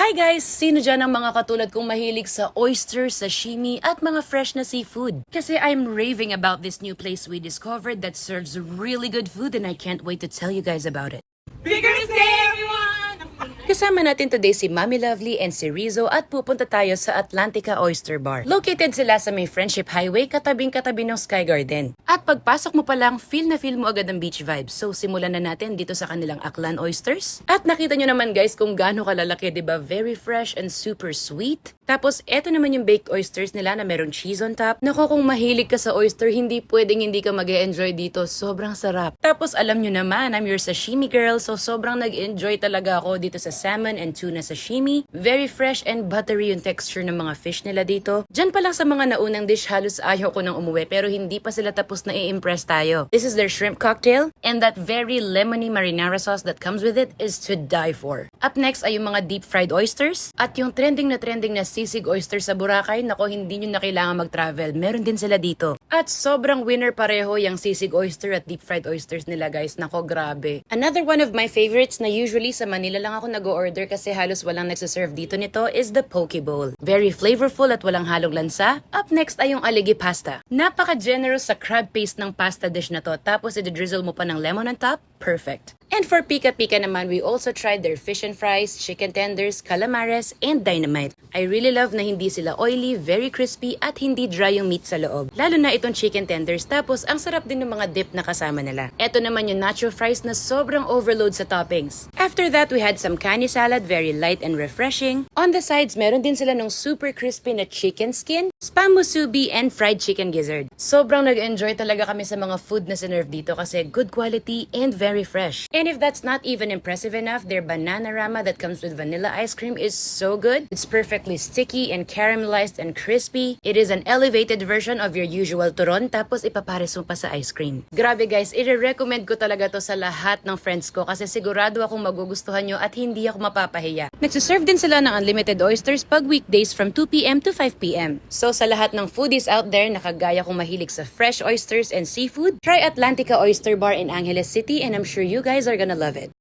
Hi guys! Sino dyan ang mga katulad kong mahilig sa oyster, sashimi at mga fresh na seafood? Kasi I'm raving about this new place we discovered that serves really good food and I can't wait to tell you guys about it. Bigger's Day, everyone! Kasama natin today si Mami Lovely and si Rizzo at pupunta tayo sa Atlantica Oyster Bar. Located sila sa may Friendship Highway, katabing-katabi ng Sky Garden. At pagpasok mo pa lang, feel na agad ang beach vibes. So simulan na natin dito sa kanilang Aklan Oysters. At nakita nyo naman guys kung gaano kalalaki, diba? Very fresh and super sweet. Tapos eto naman yung baked oysters nila na meron cheese on top. Nako, kung mahilig ka sa oyster, hindi pwedeng hindi ka mag-e-enjoy dito. Sobrang sarap. Tapos alam nyo naman, I'm your sashimi girl, so sobrang nag-enjoy talaga ako dito sa salmon and tuna sashimi. Very fresh and buttery yung texture ng mga fish nila dito. Diyan pa lang sa mga naunang dish, halos ayaw ko nang umuwi pero hindi pa sila tapos na i-impress tayo. This is their shrimp cocktail and that very lemony marinara sauce that comes with it is to die for. Up next ay yung mga deep fried oysters at yung trending na Sisig Oyster sa Boracay. Nako, hindi nyo na kailangan mag-travel. Meron din sila dito. At sobrang winner pareho yung Sisig Oyster at deep fried oysters nila guys. Nako, grabe. Another one of my favorites na usually sa Manila lang ako nag-order kasi halos walang nagsaserve dito nito is the poke bowl. Very flavorful at walang halong lansa. Up next ay yung aligi pasta. Napaka-generous sa crab paste ng pasta dish na to. Tapos i-drizzle mo pa ng lemon on top. Perfect. And for pika-pika naman, we also tried their fish and fries, chicken tenders, calamares, and dynamite. I really love na hindi sila oily, very crispy, at hindi dry yung meat sa loob. Lalo na itong chicken tenders, tapos ang sarap din ng mga dip na kasama nila. Eto naman yung nacho fries na sobrang overload sa toppings. After that, we had some kani salad, very light and refreshing. On the sides, meron din sila ng super crispy na chicken skin, spam musubi, and fried chicken gizzard. Sobrang nag-enjoy talaga kami sa mga food na sinerve dito kasi good quality and very fresh. And if that's not even impressive enough, their banana rama that comes with vanilla ice cream is so good. It's perfectly sticky and caramelized and crispy. It is an elevated version of your usual turon tapos ipapares mo pa sa ice cream. Grabe guys, i-recommend ko talaga to sa lahat ng friends ko kasi sigurado akong magugustuhan nyo at hindi ako mapapahiya. Nagsiserve din sila ng unlimited oysters pag weekdays from 2 p.m. to 5 p.m. So sa lahat ng foodies out there na kagaya kong mahilig sa fresh oysters and seafood, try Atlantica Oyster Bar in Angeles City and I'm sure you guys are gonna love it.